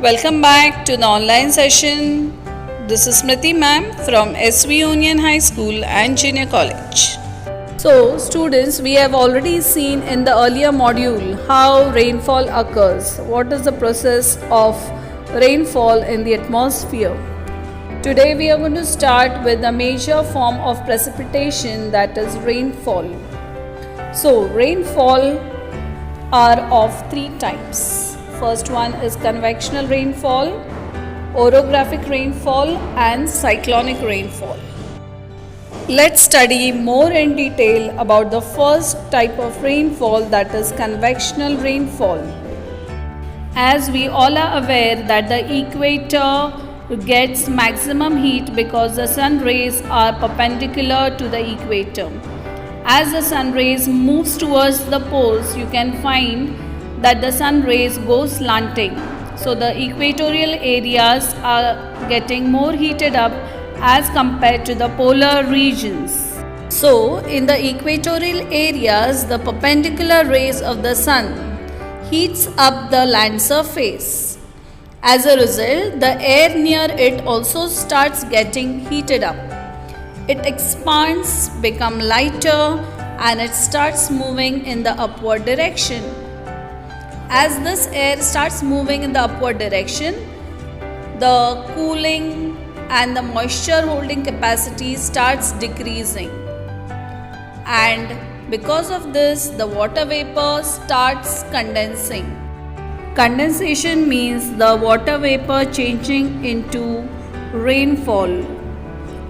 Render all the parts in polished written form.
Welcome back to the online session. This is Smriti ma'am from SV Union High School and Junior College. So students, we have already seen in the earlier module how rainfall occurs. What is the process of rainfall in the atmosphere? Today we are going to start with the major form of precipitation, that is rainfall. So rainfall are of three types. First one is convectional rainfall, orographic rainfall and cyclonic rainfall. Let's study more in detail about the first type of rainfall, that is convectional rainfall. As we all are aware that the equator gets maximum heat because the sun rays are perpendicular to the equator. As the sun rays moves towards the poles, you can find that the sun rays go slanting. So the equatorial areas are getting more heated up as compared to the polar regions. So in the equatorial areas, the perpendicular rays of the sun heats up the land surface. As a result, the air near it also starts getting heated up. It expands, becomes lighter, and it starts moving in the upward direction. As this air starts moving in the upward direction, the cooling and the moisture holding capacity starts decreasing. And because of this, the water vapor starts condensing. Condensation means the water vapor changing into rainfall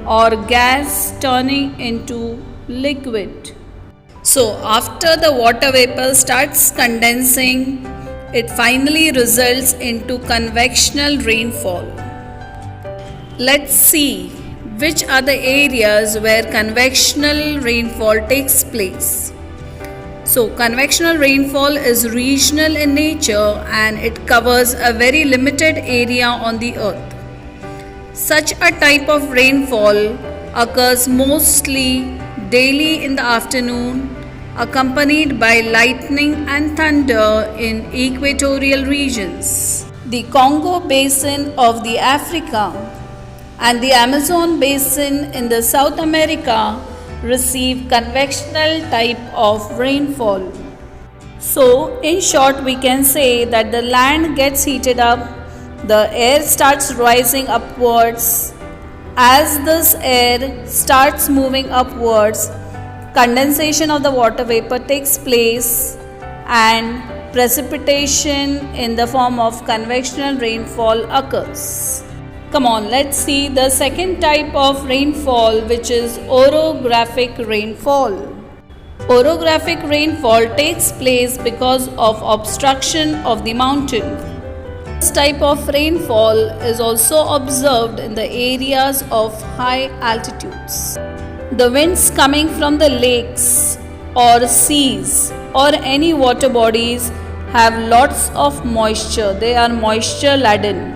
or gas turning into liquid. So after the water vapor starts condensing, it finally results into convectional rainfall. Let's see which are the areas where convectional rainfall takes place. So convectional rainfall is regional in nature and it covers a very limited area on the earth. Such a type of rainfall occurs mostly daily in the afternoon, accompanied by lightning and thunder in equatorial regions. The Congo basin of the Africa and the Amazon basin in the South America receive convectional type of rainfall. So in short, we can say that the land gets heated up, the air starts rising upwards. As this air starts moving upwards, condensation of the water vapor takes place and precipitation in the form of convectional rainfall occurs. Come on, let's see the second type of rainfall, which is orographic rainfall. Orographic rainfall takes place because of obstruction of the mountain. This type of rainfall is also observed in the areas of high altitudes. The winds coming from the lakes or seas or any water bodies have lots of moisture. They are moisture laden.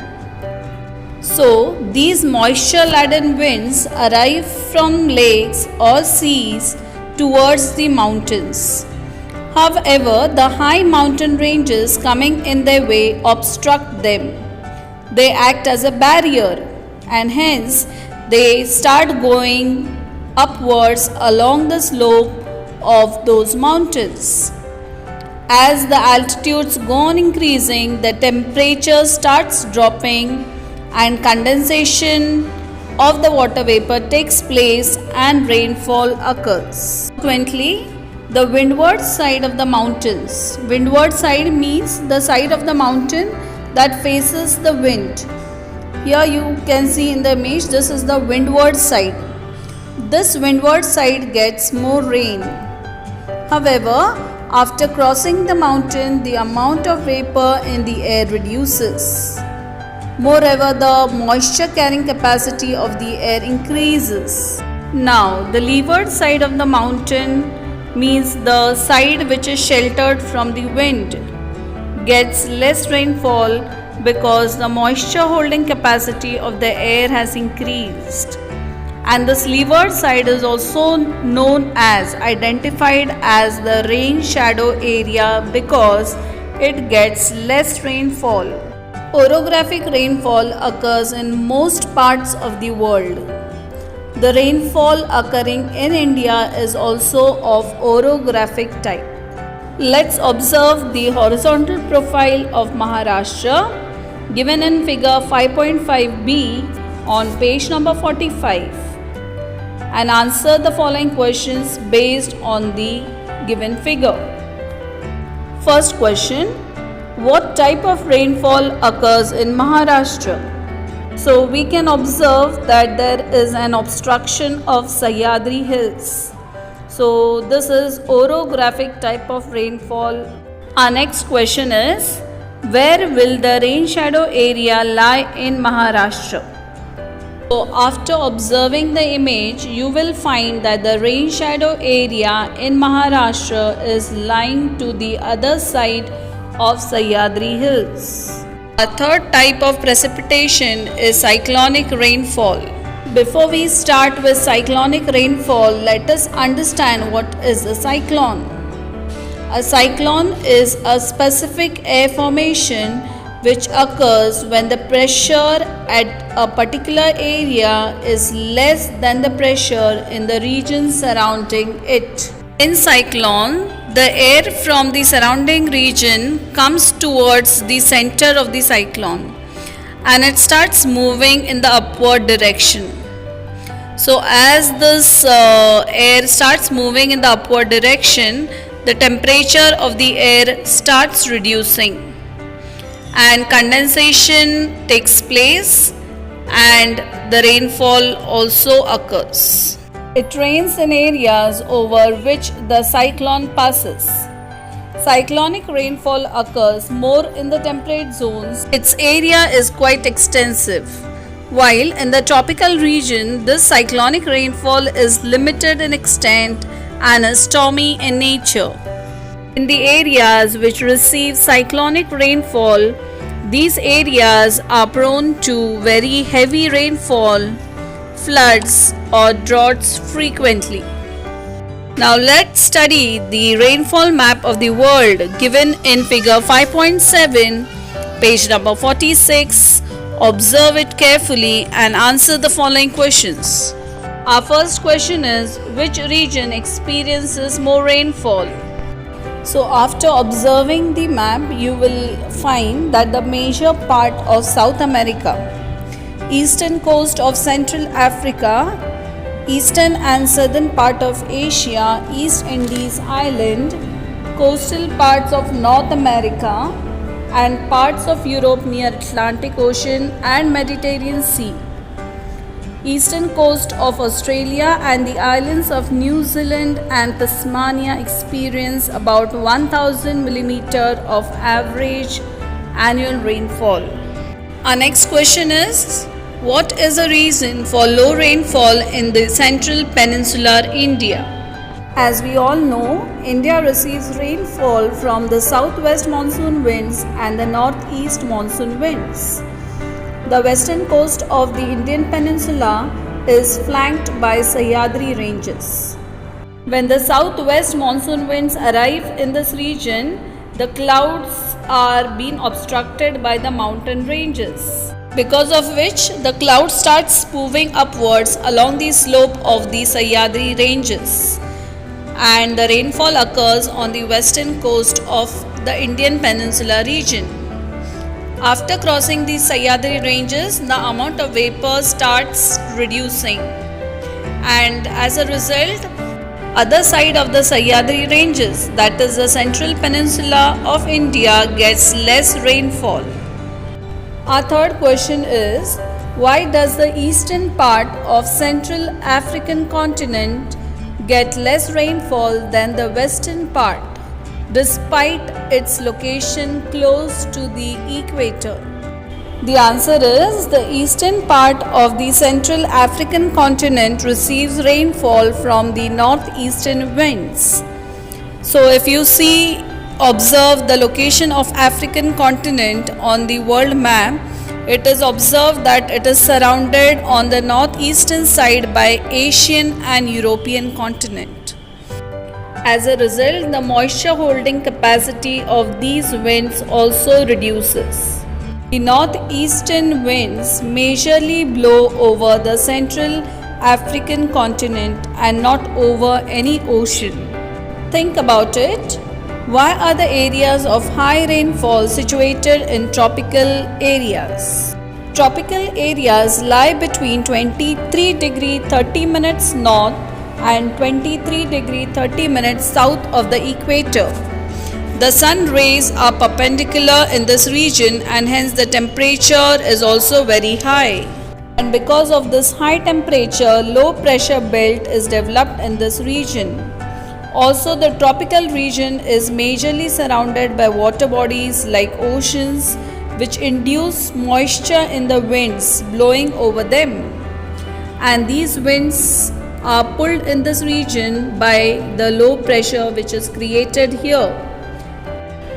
So these moisture laden winds arrive from lakes or seas towards the mountains. However, the high mountain ranges coming in their way obstruct them. They act as a barrier and hence they start going upwards along the slope of those mountains. As the altitudes go on increasing, the temperature starts dropping and condensation of the water vapor takes place and rainfall occurs. Consequently, the windward side of the mountains. Windward side means the side of the mountain that faces the wind. Here you can see in the image, this is the windward side. This windward side gets more rain. However, after crossing the mountain, the amount of vapor in the air reduces. Moreover, the moisture carrying capacity of the air increases. Now, the leeward side of the mountain means the side which is sheltered from the wind gets less rainfall because the moisture holding capacity of the air has increased. And this leeward side is also identified as the rain shadow area because it gets less rainfall. Orographic rainfall occurs in most parts of the world. The rainfall occurring in India is also of orographic type. Let's observe the horizontal profile of Maharashtra given in figure 5.5b on page number 45 and answer the following questions based on the given figure. First question, what type of rainfall occurs in Maharashtra? So we can observe that there is an obstruction of Sahyadri Hills. So this is orographic type of rainfall. Our next question is, where will the rain shadow area lie in Maharashtra? So after observing the image, you will find that the rain shadow area in Maharashtra is lying to the other side of Sahyadri Hills. A third type of precipitation is cyclonic rainfall. Before we start with cyclonic rainfall, let us understand what is a cyclone. A cyclone is a specific air formation which occurs when the pressure at a particular area is less than the pressure in the region surrounding it. In cyclone, the air from the surrounding region comes towards the center of the cyclone and it starts moving in the upward direction. So as this air starts moving in the upward direction, the temperature of the air starts reducing and condensation takes place and the rainfall also occurs. It rains in areas over which the cyclone passes. Cyclonic rainfall occurs more in the temperate zones. Its area is quite extensive. While in the tropical region, this cyclonic rainfall is limited in extent and is stormy in nature. In the areas which receive cyclonic rainfall, these areas are prone to very heavy rainfall, floods or droughts frequently. Now let's study the rainfall map of the world given in figure 5.7, page number 46. Observe it carefully and answer the following questions. Our first question is, which region experiences more rainfall? So after observing the map, you will find that the major part of South America, eastern coast of Central Africa, eastern and southern part of Asia, East Indies island, coastal parts of North America, and parts of Europe near Atlantic Ocean and Mediterranean Sea, eastern coast of Australia and the islands of New Zealand and Tasmania experience about 1000 mm of average annual rainfall. Our next question is, what is the reason for low rainfall in the central peninsular India? As we all know, India receives rainfall from the southwest monsoon winds and the northeast monsoon winds. The western coast of the Indian peninsula is flanked by Sahyadri ranges. When the southwest monsoon winds arrive in this region, the clouds are being obstructed by the mountain ranges, because of which the cloud starts moving upwards along the slope of the Sahyadri ranges, and the rainfall occurs on the western coast of the Indian Peninsula region. After crossing the Sahyadri ranges, the amount of vapor starts reducing, and as a result, other side of the Sahyadri ranges, that is the central peninsula of India, gets less rainfall. Our third question is, why does the eastern part of Central African continent get less rainfall than the western part, despite its location close to the equator? The answer is, the eastern part of the Central African continent receives rainfall from the northeastern winds. So if you observe the location of African continent on the world map, it is observed that it is surrounded on the northeastern side by Asian and European continent. As a result, the moisture holding capacity of these winds also reduces. The northeastern winds majorly blow over the central African continent and not over any ocean. Think about it. Why are the areas of high rainfall situated in tropical areas? Tropical areas lie between 23 degree 30 minutes north and 23 degree 30 minutes south of the equator. The sun rays are perpendicular in this region and hence the temperature is also very high. And because of this high temperature, low pressure belt is developed in this region. Also, the tropical region is majorly surrounded by water bodies like oceans, which induce moisture in the winds blowing over them. And these winds are pulled in this region by the low pressure which is created here.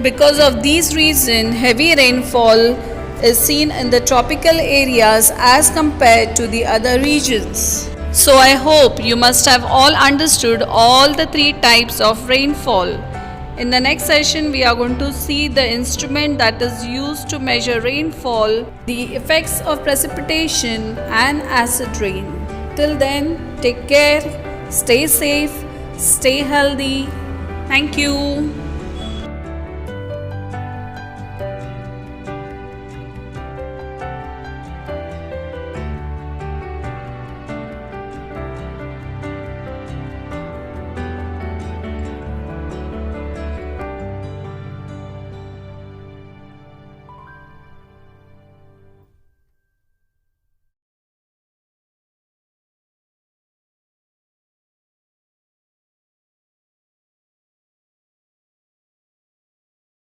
Because of these reasons, heavy rainfall is seen in the tropical areas as compared to the other regions. So I hope you must have all understood all the three types of rainfall. In the next session, we are going to see the instrument that is used to measure rainfall, the effects of precipitation and acid rain. Till then, take care, stay safe, stay healthy. Thank you.